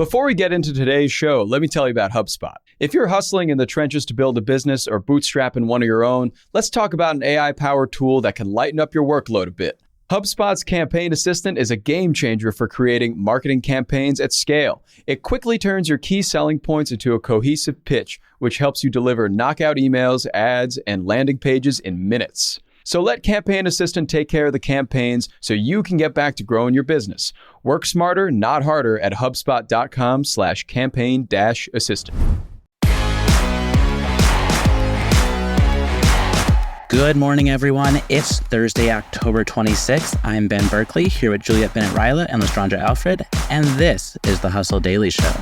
Before we get into today's show, let me tell you about HubSpot. If you're hustling in the trenches to build a business or bootstrapping one of your own, let's talk about an AI-powered tool that can lighten up your workload a bit. HubSpot's Campaign Assistant is a game changer for creating marketing campaigns at scale. It quickly turns your key selling points into a cohesive pitch, which helps you deliver knockout emails, ads, and landing pages in minutes. So let Campaign Assistant take care of the campaigns so you can get back to growing your business. Work smarter, not harder at HubSpot.com/campaign-assistant. Good morning, everyone. It's Thursday, October 26th. I'm Ben Berkley here with Juliet Bennett Rylah and Lestraundra Alfred, and this is the Hustle Daily Show.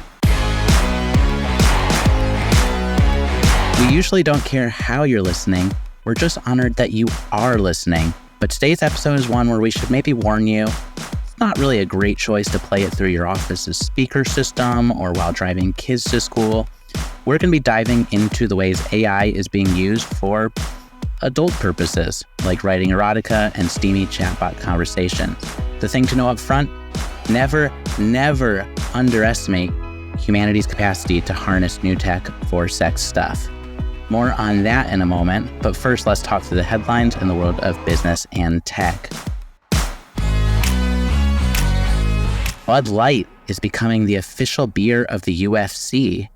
We usually don't care how you're listening. We're just honored that you are listening. But today's episode is one where we should maybe warn you. It's not really a great choice to play it through your office's speaker system or while driving kids to school. We're going to be diving into the ways AI is being used for adult purposes, like writing erotica and steamy chatbot conversations. The thing to know up front, never underestimate humanity's capacity to harness new tech for sex stuff. More on that in a moment, but first let's talk through the headlines in the world of business and tech. Bud Light is becoming the official beer of the UFC.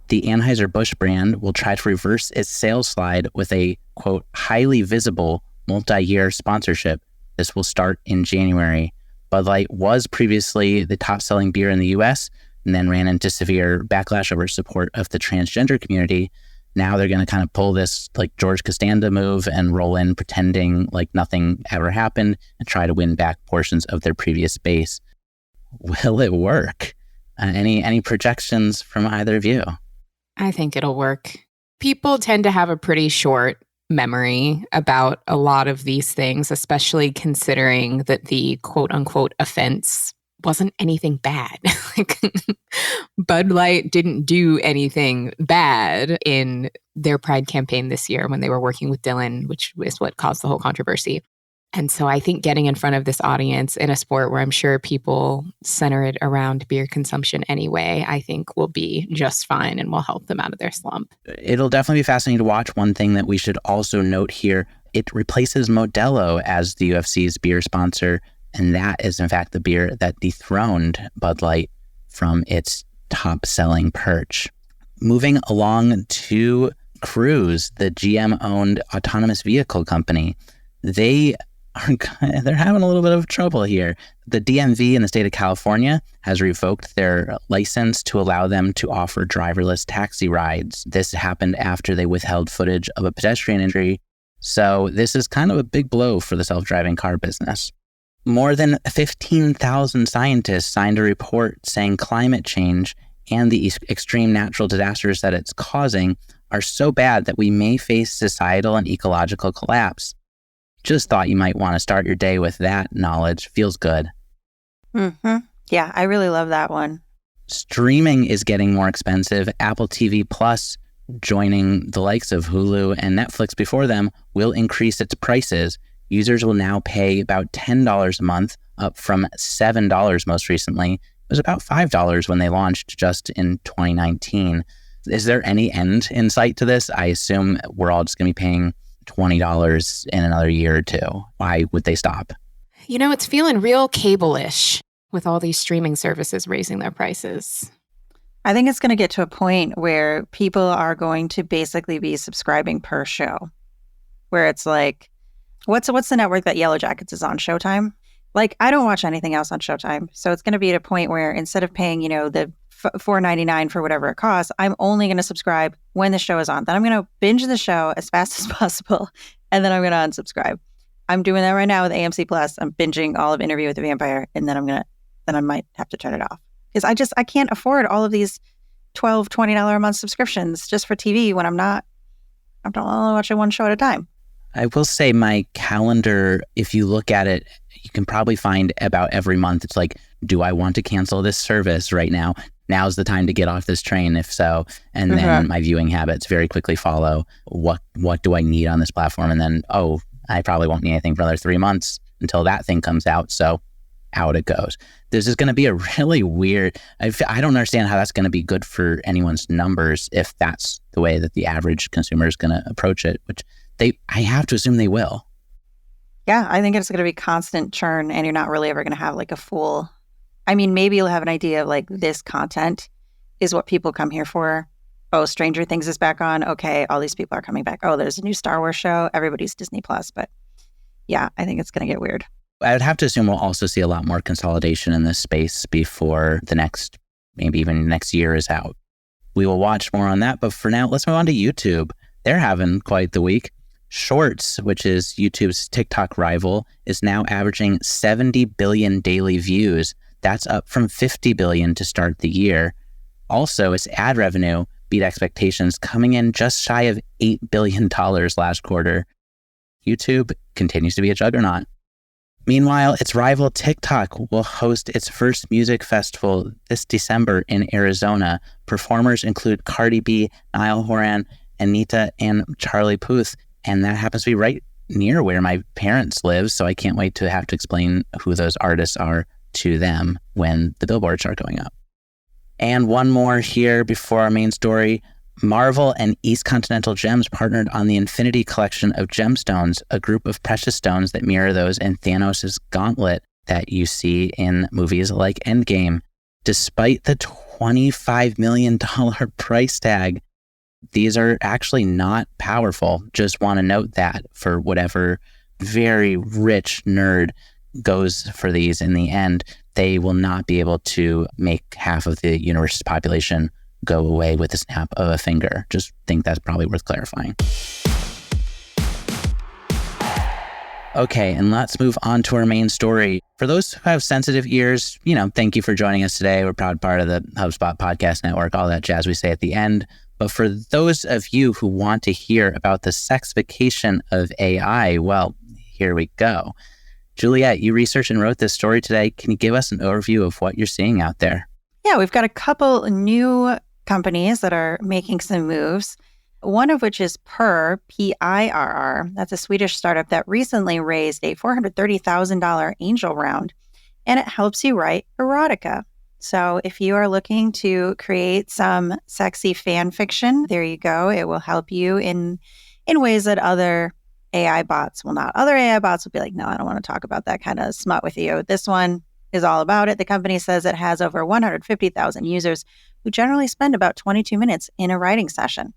The Anheuser-Busch brand will try to reverse its sales slide with a, quote, highly visible multi-year sponsorship. This will start in January. Bud Light was previously the top-selling beer in the US and then ran into severe backlash over support of the transgender community. Now they're going to kind of pull this like George Costanza move and roll in pretending like nothing ever happened and try to win back portions of their previous base. Will it work? Any projections from either of you? I think it'll work. People tend to have a pretty short memory about a lot of these things, especially considering that the quote unquote offense wasn't anything bad. Like, Bud Light didn't do anything bad in their Pride campaign this year when they were working with Dylan, which is what caused the whole controversy. And so I think getting in front of this audience in a sport where I'm sure people center it around beer consumption anyway, I think will be just fine and will help them out of their slump. It'll definitely be fascinating to watch. One thing that we should also note here, it replaces Modelo as the UFC's beer sponsor. And that is, in fact, the beer that dethroned Bud Light from its top-selling perch. Moving along to Cruise, the GM-owned autonomous vehicle company. They're having a little bit of trouble here. The DMV in the state of California has revoked their license to allow them to offer driverless taxi rides. This happened after they withheld footage of a pedestrian injury. So this is kind of a big blow for the self-driving car business. More than 15,000 scientists signed a report saying climate change and the extreme natural disasters that it's causing are so bad that we may face societal and ecological collapse. Just thought you might want to start your day with that knowledge. Feels good. Mm-hmm. Yeah, I really love that one. Streaming is getting more expensive. Apple TV Plus, joining the likes of Hulu and Netflix before them, will increase its prices. Users will now pay about $10 a month, up from $7 most recently. It was about $5 when they launched just in 2019. Is there any end in sight to this? I assume we're all just going to be paying $20 in another year or two. Why would they stop? You know, it's feeling real cable-ish with all these streaming services raising their prices. I think it's going to get to a point where people are going to basically be subscribing per show, where it's like, what's the network that Yellow Jackets is on? Showtime? Like, I don't watch anything else on Showtime. So it's going to be at a point where instead of paying, the $4.99 for whatever it costs, I'm only going to subscribe when the show is on. Then I'm going to binge the show as fast as possible, and then I'm going to unsubscribe. I'm doing that right now with AMC Plus. I'm binging all of Interview with the Vampire, and then I might have to turn it off. Because I can't afford all of these $12, $20 a month subscriptions just for TV when I'm only watching one show at a time. I will say my calendar, if you look at it, you can probably find about every month. It's like, do I want to cancel this service right now? Now's the time to get off this train, if so. And then my viewing habits very quickly follow. What do I need on this platform? And then, I probably won't need anything for another 3 months until that thing comes out. So out it goes. This is going to be a really weird, I don't understand how that's going to be good for anyone's numbers if that's the way that the average consumer is going to approach it, which I have to assume they will. Yeah, I think it's going to be constant churn, and you're not really ever going to have like a full, I mean, maybe you'll have an idea of like, this content is what people come here for. Oh, Stranger Things is back on. Okay, all these people are coming back. Oh, there's a new Star Wars show. Everybody's Disney Plus. But yeah, I think it's going to get weird. I would have to assume we'll also see a lot more consolidation in this space before the next, maybe even next year is out. We will watch more on that. But for now, let's move on to YouTube. They're having quite the week. Shorts, which is YouTube's TikTok rival, is now averaging 70 billion daily views. That's up from 50 billion to start the year. Also, its ad revenue beat expectations, coming in just shy of $8 billion last quarter. YouTube continues to be a juggernaut. Meanwhile, its rival TikTok will host its first music festival this December in Arizona. Performers include Cardi B, Niall Horan, Anita, and Charlie Puth. And that happens to be right near where my parents live, so I can't wait to have to explain who those artists are to them when the billboards start going up. And one more here before our main story. Marvel and East Continental Gems partnered on the Infinity Collection of Gemstones, a group of precious stones that mirror those in Thanos' gauntlet that you see in movies like Endgame. Despite the $25 million price tag, these are actually not powerful. Just want to note that for whatever very rich nerd goes for these in the end, they will not be able to make half of the universe's population go away with the snap of a finger. Just think that's probably worth clarifying. Okay, and let's move on to our main story. For those who have sensitive ears, thank you for joining us today. We're a proud part of the HubSpot podcast network, all that jazz we say at the end. But for those of you who want to hear about the sexification of AI, well, here we go. Juliet, you researched and wrote this story today. Can you give us an overview of what you're seeing out there? Yeah, we've got a couple new companies that are making some moves. One of which is Purr, P-I-R-R. That's a Swedish startup that recently raised a $430,000 angel round, and it helps you write erotica. So if you are looking to create some sexy fan fiction, there you go. It will help you in ways that other AI bots will not. Other AI bots will be like, no, I don't want to talk about that kind of smut with you. This one is all about it. The company says it has over 150,000 users who generally spend about 22 minutes in a writing session.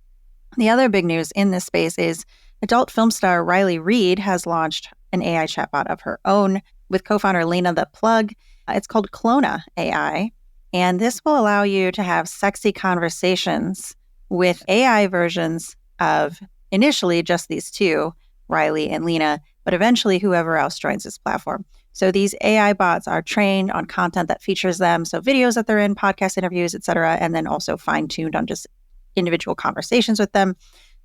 The other big news in this space is adult film star Riley Reid has launched an AI chatbot of her own with co-founder Lena the Plug. It's called Clona AI, and this will allow you to have sexy conversations with AI versions of initially just these two, Riley and Lena, but eventually whoever else joins this platform. So these AI bots are trained on content that features them, so videos that they're in, podcast interviews, et cetera, and then also fine-tuned on just individual conversations with them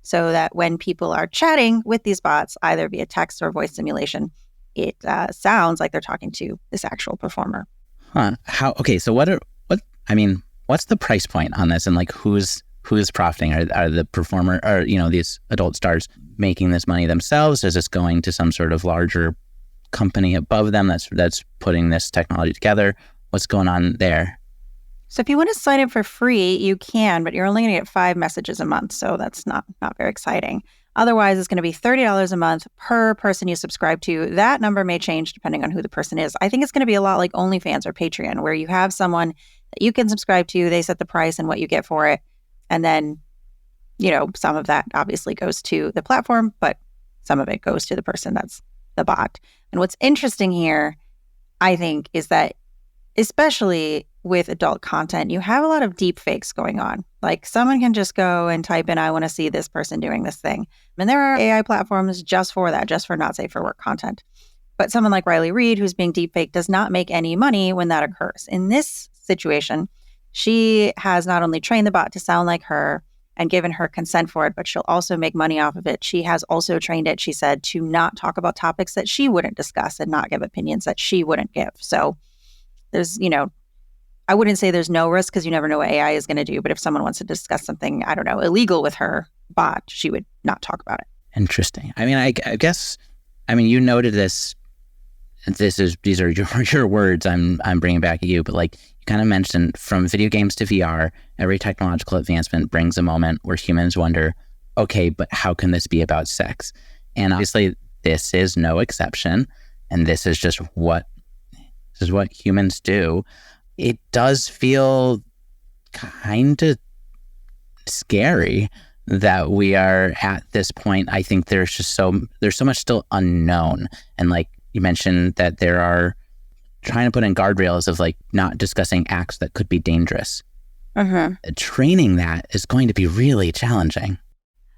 so that when people are chatting with these bots, either via text or voice simulation, it sounds like they're talking to this actual performer. Huh. Okay, so what's the price point on this, and like who's profiting? Are the performer, or these adult stars making this money themselves? Is this going to some sort of larger company above them that's putting this technology together? What's going on there? So if you want to sign up for free, you can, but you're only going to get 5 messages a month, so that's not very exciting. Otherwise, it's going to be $30 a month per person you subscribe to. That number may change depending on who the person is. I think it's going to be a lot like OnlyFans or Patreon, where you have someone that you can subscribe to, they set the price and what you get for it, and then, some of that obviously goes to the platform, but some of it goes to the person that's the bot. And what's interesting here, I think, is that especially with adult content, you have a lot of deep fakes going on. Like someone can just go and type in, I want to see this person doing this thing. And there are AI platforms just for that, just for not safe for work content. But someone like Riley Reid, who's being deep faked, does not make any money when that occurs. In this situation, she has not only trained the bot to sound like her and given her consent for it, but she'll also make money off of it. She has also trained it, she said, to not talk about topics that she wouldn't discuss and not give opinions that she wouldn't give. So there's, I wouldn't say there's no risk because you never know what AI is going to do. But if someone wants to discuss something, I don't know, illegal with her bot, she would not talk about it. Interesting. I guess, you noted this these are your words I'm bringing back at you, but like you kind of mentioned, from video games to VR, every technological advancement brings a moment where humans wonder, okay, but how can this be about sex? And obviously this is no exception. And this is just what humans do. It does feel kind of scary that we are at this point. I think there's so much still unknown. And like you mentioned, that there are trying to put in guardrails of like not discussing acts that could be dangerous. Training that is going to be really challenging.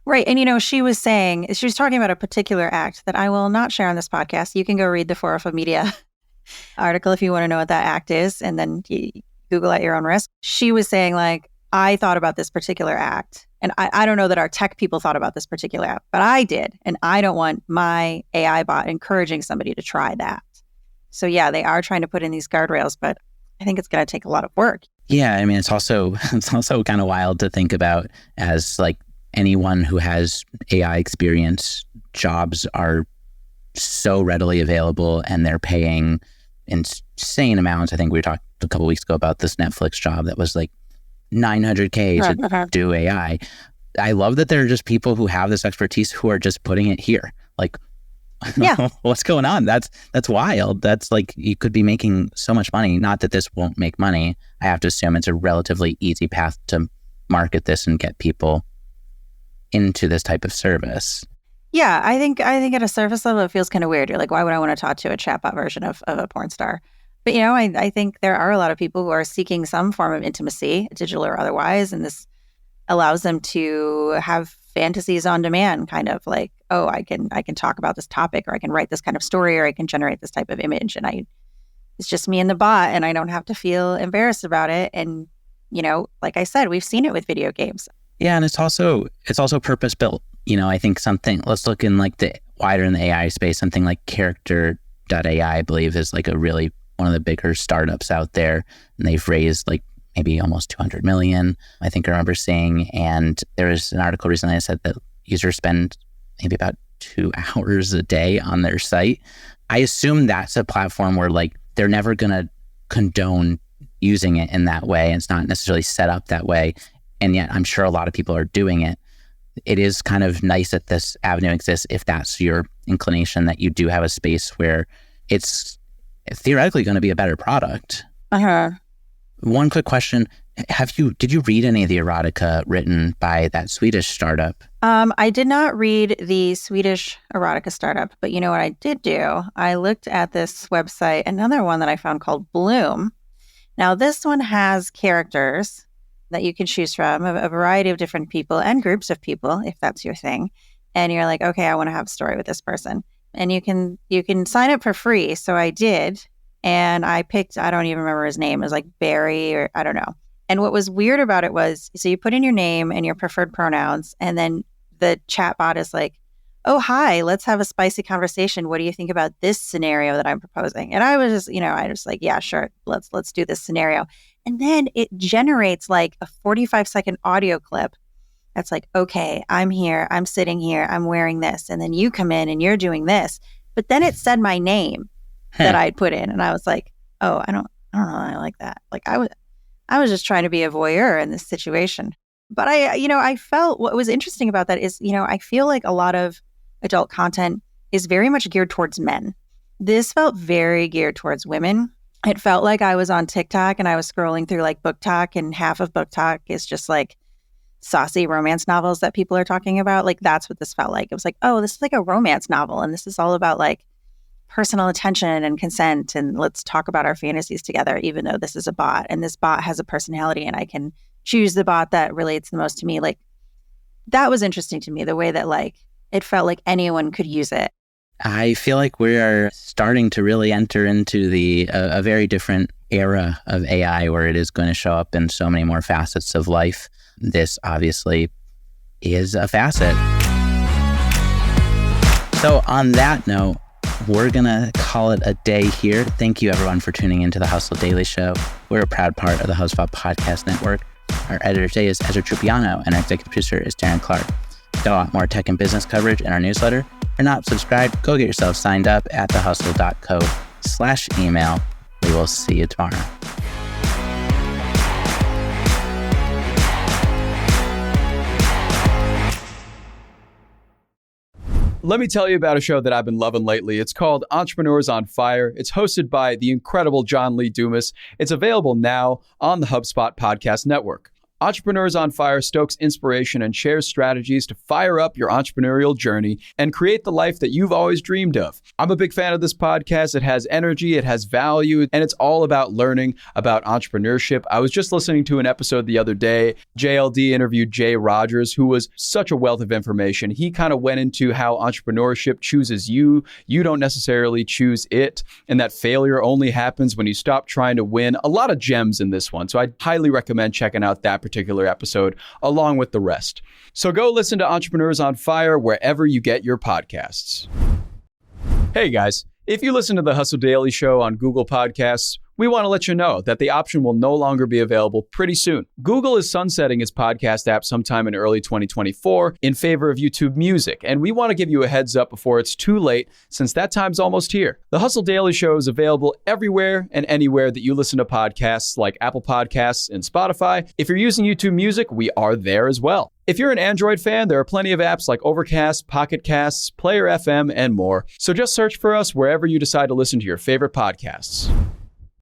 Right. And, she was talking about a particular act that I will not share on this podcast. You can go read the 404 Media article if you want to know what that act is, and then you Google at your own risk. She was saying, like, I thought about this particular act, and I don't know that our tech people thought about this particular act, but I did. And I don't want my AI bot encouraging somebody to try that. So yeah, they are trying to put in these guardrails, but I think it's going to take a lot of work. Yeah. I mean, it's also kind of wild to think about as like anyone who has AI experience. Jobs are so readily available and they're paying insane amounts. I think we talked a couple of weeks ago about this Netflix job that was like $900K to do AI. I love that there are just people who have this expertise who are just putting it here. Like, yeah, what's going on? That's wild. That's like, you could be making so much money. Not that this won't make money. I have to assume it's a relatively easy path to market this and get people into this type of service. Yeah, I think at a surface level, it feels kind of weird. You're like, why would I want to talk to a chatbot version of a porn star? But, I think there are a lot of people who are seeking some form of intimacy, digital or otherwise, and this allows them to have fantasies on demand, kind of like, oh, I can talk about this topic, or I can write this kind of story, or I can generate this type of image, and it's just me and the bot, and I don't have to feel embarrassed about it. And, like I said, we've seen it with video games. Yeah, and it's also purpose built. I think let's look in like the wider in the AI space, something like Character.ai, I believe, is like a really one of the bigger startups out there. And they've raised like maybe almost 200 million, I think I remember seeing. And there was an article recently that said that users spend maybe about 2 hours a day on their site. I assume that's a platform where like they're never going to condone using it in that way. It's not necessarily set up that way. And yet I'm sure a lot of people are doing it. It is kind of nice that this avenue exists if that's your inclination, that you do have a space where it's theoretically going to be a better product. One quick question. Did you read any of the erotica written by that Swedish startup? I did not read the Swedish erotica startup, but you know what I did do? I looked at this website, another one that I found called Bloom. Now, this one has characters that you can choose from, a variety of different people and groups of people, if that's your thing. And you're like, okay, I want to have a story with this person. And you can sign up for free. So I did. And I picked, I don't even remember his name. It was like Barry, or I don't know. And what was weird about it was, so you put in your name and your preferred pronouns, and then the chat bot is like, oh, hi, let's have a spicy conversation. What do you think about this scenario that I'm proposing? And I was just, I was like, yeah, sure. Let's do this scenario. And then it generates like a 45-second audio clip that's like, okay, I'm here, I'm sitting here, I'm wearing this. And then you come in and you're doing this. But then it said my name that I'd put in. And I was like, oh, I don't know. I like that. Like I was just trying to be a voyeur in this situation. But I felt what was interesting about that is, I feel like a lot of adult content is very much geared towards men. This felt very geared towards women. It felt like I was on TikTok and I was scrolling through like Book Talk, and half of Book Talk is just like saucy romance novels that people are talking about. Like that's what this felt like. It was like, oh, this is like a romance novel, and this is all about like personal attention and consent, and let's talk about our fantasies together, even though this is a bot and this bot has a personality and I can choose the bot that relates the most to me. Like that was interesting to me, the way that like it felt like anyone could use it. I feel like we are starting to really enter into a very different era of AI where it is going to show up in so many more facets of life. This obviously is a facet. So on that note, we're going to call it a day here. Thank you, everyone, for tuning into the Hustle Daily Show. We're a proud part of the HubSpot Podcast Network. Our editor today is Ezra Trupiano, and our executive producer is Darren Clarke. Got a lot more tech and business coverage in our newsletter. If you're not subscribed, go get yourself signed up at thehustle.co. hubspot.com/email. We will see you tomorrow. Let me tell you about a show that I've been loving lately. It's called Entrepreneurs on Fire. It's hosted by the incredible John Lee Dumas. It's available now on the HubSpot podcast network. Entrepreneurs on Fire stokes inspiration and shares strategies to fire up your entrepreneurial journey and create the life that you've always dreamed of. I'm a big fan of this podcast. It has energy, it has value, and it's all about learning about entrepreneurship. I was just listening to an episode the other day. JLD interviewed Jay Rogers, who was such a wealth of information. He kind of went into how entrepreneurship chooses you. You don't necessarily choose it, and that failure only happens when you stop trying to win. A lot of gems in this one, so I highly recommend checking out that particular episode along with the rest. So go listen to Entrepreneurs on Fire wherever you get your podcasts. Hey guys, if you listen to the Hustle Daily Show on Google Podcasts, we want to let you know that the option will no longer be available pretty soon. Google is sunsetting its podcast app sometime in early 2024 in favor of YouTube Music, and we want to give you a heads up before it's too late, since that time's almost here. The Hustle Daily Show is available everywhere and anywhere that you listen to podcasts, like Apple Podcasts and Spotify. If you're using YouTube Music, we are there as well. If you're an Android fan, there are plenty of apps like Overcast, Pocket Casts, Player FM, and more. So just search for us wherever you decide to listen to your favorite podcasts.